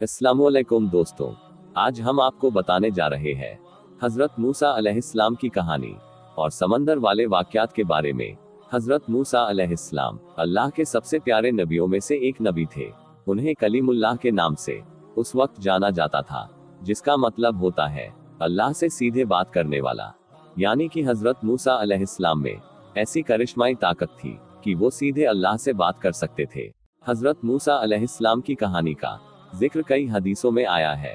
अस्सलामुअलैकुम दोस्तों, आज हम आपको बताने जा रहे हैं हजरत मूसा अलैहिस्सलाम की कहानी और समंदर वाले वाक़यात के बारे में। हजरत मूसा अलैहिस्सलाम अल्लाह के सबसे प्यारे नबियों में से एक नबी थे। उन्हें कलीमुल्लाह के नाम से उस वक्त जाना जाता था, जिसका मतलब होता है अल्लाह से सीधे बात करने वाला। यानी कि हजरत मूसा अलैहिस्सलाम में ऐसी करिश्माई ताकत थी कि वो सीधे अल्लाह से बात कर सकते थे। हजरत मूसा अलैहिस्सलाम की कहानी का जिक्र कई हदीसों में आया है।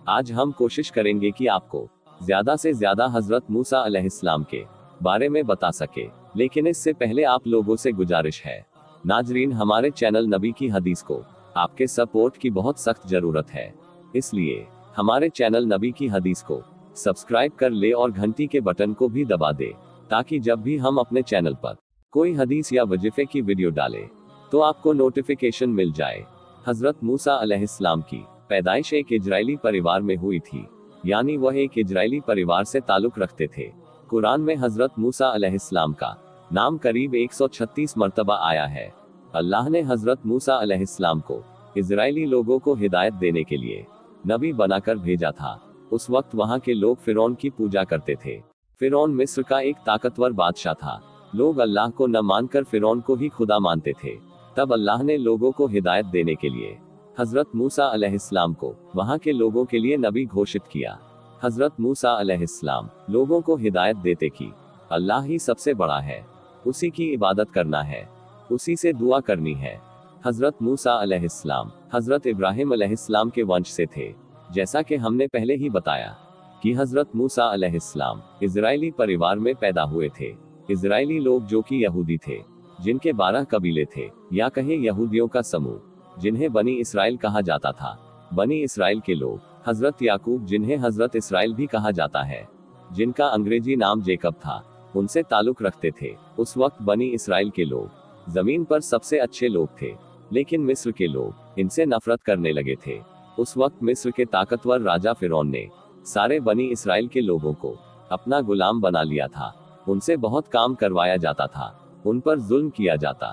आज हम कोशिश करेंगे कि आपको ज्यादा से ज्यादा हजरत मूसा अलैहिस्सलाम के बारे में बता सके, लेकिन इससे पहले आप लोगों से गुजारिश है, नाजरीन, हमारे चैनल नबी की हदीस को आपके सपोर्ट की बहुत सख्त जरूरत है। इसलिए हमारे चैनल नबी की हदीस को सब्सक्राइब कर ले और घंटी के बटन को भी दबा दे, ताकि जब भी हम अपने चैनल पर कोई हदीस या वजीफे की वीडियो डालें तो आपको नोटिफिकेशन मिल जाए। हजरत मूसा अलैहिस्सलाम की पैदाइश एक इजरायली परिवार में हुई थी, यानी वह एक इजरायली परिवार से ताल्लुक रखते थे। कुरान में हजरत मूसा अलैहिस्सलाम का नाम करीब 136 मर्तबा आया है। अल्लाह ने हजरत मूसा अलैहिस्सलाम को इजरायली लोगों को हिदायत देने के लिए नबी बनाकर भेजा था। उस वक्त वहां के लोग फिरौन की पूजा करते थे। फिरौन मिस्र का एक ताकतवर बादशाह था। लोग अल्लाह को न मानकर फिरौन को ही खुदा मानते थे। तब अल्लाह ने लोगों को हिदायत देने के लिए हजरत मूसा अलैहिस्सलाम को वहां के लोगों के लिए नबी घोषित किया। हजरत मूसा अलैहिस्सलाम लोगों को हिदायत देते कि अल्लाह ही सबसे बड़ा है, उसी की इबादत करना है, उसी से दुआ करनी है। हजरत मूसा अलैहिस्सलाम हजरत इब्राहिम अलैहिस्सलाम के वंश से थे। जैसा कि हमने पहले ही बताया कि हजरत मूसा अलैहिस्सलाम इजरायली परिवार में पैदा हुए थे। इजरायली लोग जो कि यहूदी थे, जिनके 12 कबीले थे, या कहे यहूदियों का समूह, जिन्हें बनी इसराइल कहा जाता था। बनी इसराइल के लोग हजरत याकूब, जिन्हें हजरत इसराइल भी कहा जाता है, जिनका अंग्रेजी नाम जेकब था, उनसे ताल्लुक रखते थे। उस वक्त बनी इसराइल के लोग जमीन पर सबसे अच्छे लोग थे, लेकिन मिस्र के लोग इनसे नफरत करने लगे थे। उस वक्त मिस्र के ताकतवर राजा फिरौन ने सारे बनी इसराइल के लोगों को अपना गुलाम बना लिया था। उनसे बहुत काम करवाया जाता था, उन पर जुल्म किया जाता,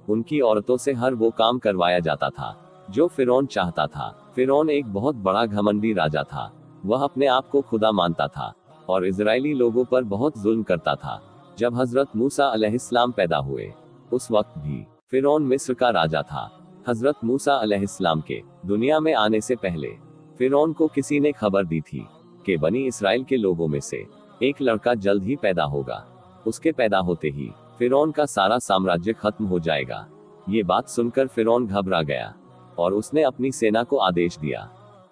उनकी औरतों से हर वो काम करवाया जाता था जो फिरौन चाहता था। फिरौन एक बहुत बड़ा घमंडी राजा था। वह अपने आप को खुदा मानता था और इजरायली लोगों पर बहुत जुल्म करता था। जब हजरत मूसा अलैहिस्सलाम पैदा हुए, उस वक्त भी फिरौन मिस्र का राजा था। हजरत मूसा अलैहिस्सलाम के दुनिया में आने से पहले फिरौन को किसी ने खबर दी थी कि बनी इसराइल के लोगों में से एक लड़का जल्द ही पैदा होगा। उसके पैदा होते ही फिरौन का सारा साम्राज्य खत्म हो जाएगा। ये बात सुनकर फिरौन घबरा गया और उसने अपनी सेना को आदेश दिया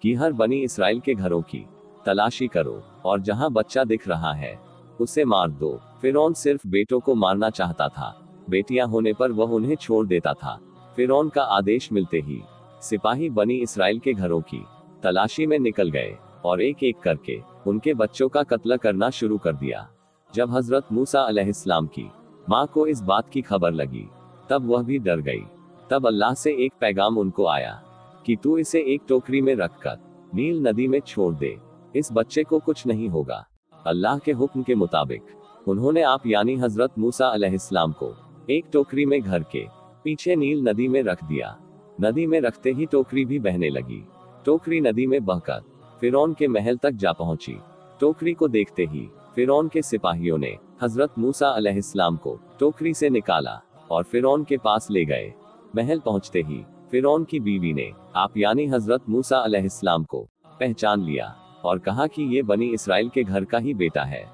कि हर बनी इसराइल के घरों की तलाशी करो और जहां बच्चा दिख रहा है उसे मार दो। फिरौन सिर्फ बेटों को मारना चाहता था, बेटियां होने पर वह उन्हें छोड़ देता था। फिरौन का आदेश मिलते ही सिपाही बनी इसराइल के घरों की तलाशी में निकल गए और एक एक करके उनके बच्चों का कत्ल करना शुरू कर दिया। जब हजरत मूसा अलैहिस्सलाम की माँ को इस बात की खबर लगी, तब वह भी डर गई। तब अल्लाह से एक पैगाम उनको आया कि तू इसे एक टोकरी में रखकर नील नदी में छोड़ दे, इस बच्चे को कुछ नहीं होगा। अल्लाह के हुक्म के मुताबिक उन्होंने आप यानी हजरत मूसा अलैहिस्सलाम को एक टोकरी में घर के पीछे नील नदी में रख दिया। नदी में रखते ही टोकरी भी बहने लगी। टोकरी नदी में बहकर फिरौन के महल तक जा पहुंची। टोकरी को देखते ही फिरौन के सिपाहियों ने हजरत मूसा अलैहिस्सलाम को टोकरी से निकाला और फिरौन के पास ले गए। महल पहुंचते ही फिरौन की बीवी ने आप यानी हजरत मूसा अलैहिस्सलाम को पहचान लिया और कहा कि ये बनी इसराइल के घर का ही बेटा है,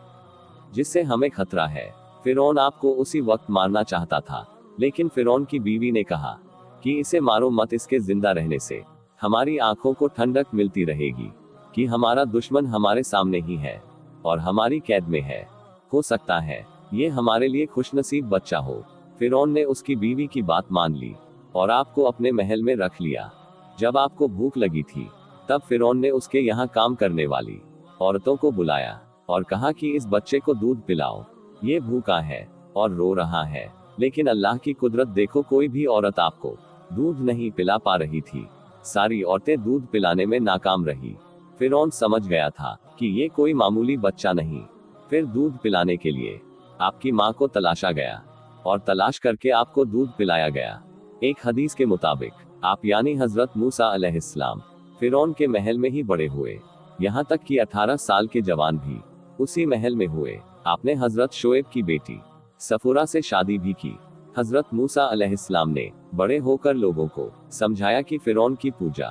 जिससे हमें खतरा है। फिरौन आपको उसी वक्त मारना चाहता था, लेकिन फिरौन की बीवी ने कहा कि इसे मारो मत, इसके जिंदा रहने से हमारी आंखों को ठंडक मिलती रहेगी कि हमारा दुश्मन हमारे सामने ही है और हमारी कैद में है। हो सकता है ये हमारे लिए खुशनसीब बच्चा हो। फिरौन ने उसकी बीवी की बात मान ली और आपको अपने महल में रख लिया। जब आपको भूख लगी थी, तब फिरौन ने उसके यहाँ काम करने वाली औरतों को बुलाया और कहा कि इस बच्चे को दूध पिलाओ, ये भूखा है और रो रहा है। लेकिन अल्लाह की कुदरत देखो, कोई भी औरत आपको दूध नहीं पिला पा रही थी। सारी औरतें दूध पिलाने में नाकाम रही। फिरौन समझ गया था कि ये कोई मामूली बच्चा नहीं। फिर दूध पिलाने के लिए आपकी माँ को तलाशा गया और तलाश करके आपको दूध पिलाया गया। एक हदीस के मुताबिक आप यानी हजरत मूसा अलैहिस्सलाम फिरौन के महल में ही बड़े हुए। यहाँ तक कि 18 साल के जवान भी उसी महल में हुए। आपने हजरत शोएब की बेटी सफूरा से शादी भी की। हजरत मूसा अलैहिस्सलाम ने बड़े होकर लोगों को समझाया कि फिरौन की पूजा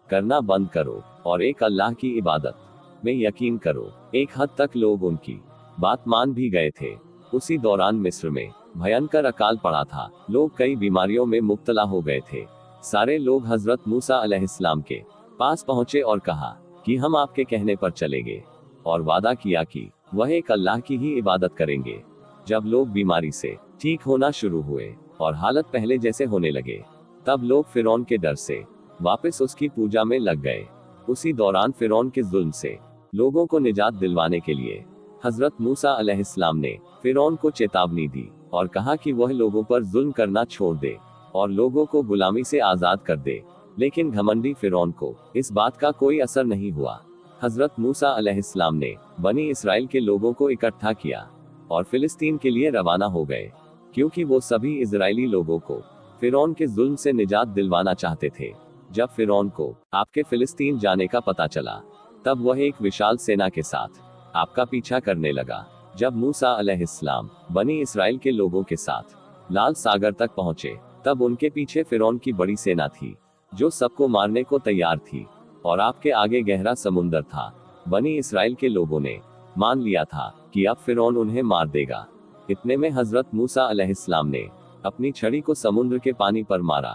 करना बंद करो और एक अल्लाह की इबादत में यकीन करो। एक हद तक लोग उनकी बात मान भी गए थे। उसी दौरान मिस्र में भयंकर अकाल पड़ा था। लोग कई बीमारियों में मुब्तला हो गए थे। सारे लोग हजरत मूसा अलैहिस्सलाम के पास पहुंचे और कहा कि हम आपके कहने पर चलेंगे, और वादा किया कि वह एक अल्लाह की ही इबादत करेंगे। जब लोग बीमारी से ठीक होना शुरू हुए और हालत पहले जैसे होने लगे, तब लोग फिरौन के डर से वापस उसकी पूजा में लग गए। उसी दौरान फिरौन के जुल्म से लोगों को निजात दिलवाने के लिए हजरत मूसा अलैहिस्सलाम ने फिरौन को चेतावनी दी और कहा कि वह लोगों पर जुल्म करना छोड़ दे और लोगों को गुलामी से आजाद कर दे। लेकिन घमंडी फिरौन को इस बात का कोई असर नहीं हुआ। हजरत मूसा अलैहिस्सलाम ने बनी इसराइल के लोगों को इकट्ठा किया और फिलिस्तीन के लिए रवाना हो गए, क्योंकि वो सभी इजरायली लोगों को फिरौन के जुल्म से निजात दिलवाना चाहते थे। जब फिरौन को आपके फिलिस्तीन जाने का पता चला, तब वह एक विशाल सेना के साथ आपका पीछा करने लगा। जब मूसा अलैहिस्सलाम बनी इसराइल के लोगों के साथ लाल सागर तक पहुंचे, तब उनके पीछे फिरौन की बड़ी सेना थी, जो सबको मारने को तैयार थी, और आपके आगे गहरा समुंदर था। बनी इसराइल के लोगों ने मान लिया था कि अब फिरौन उन्हें मार देगा। इतने में हजरत मूसा अलैहिस्सलाम ने अपनी छड़ी को समुद्र के पानी पर मारा।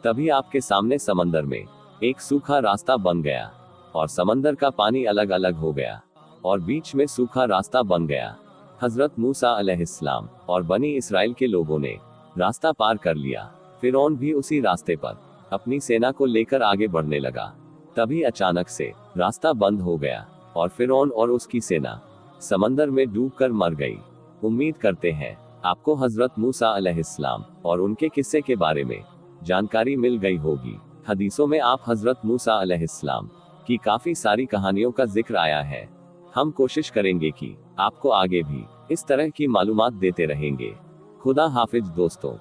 तभी आपके सामने समंदर में एक सूखा रास्ता बन गया और समंदर का पानी अलग अलग हो गया और बीच में सूखा रास्ता बन गया। हजरत मूसा अलैहिस्सलाम और बनी इसराइल के लोगों ने रास्ता पार कर लिया। फिरौन भी उसी रास्ते पर अपनी सेना को लेकर आगे बढ़ने लगा। तभी अचानक से रास्ता बंद हो गया और फिरौन और उसकी सेना समंदर में डूबकर मर गई। उम्मीद करते हैं आपको हजरत मूसा अलैहिस्सलाम और उनके किस्से के बारे में जानकारी मिल गई होगी। हदीसों में आप हजरत मूसा अलैहिस्सलाम की काफी सारी कहानियों का जिक्र आया है। हम कोशिश करेंगे कि आपको आगे भी इस तरह की मालूमात देते रहेंगे। खुदा हाफिज दोस्तों।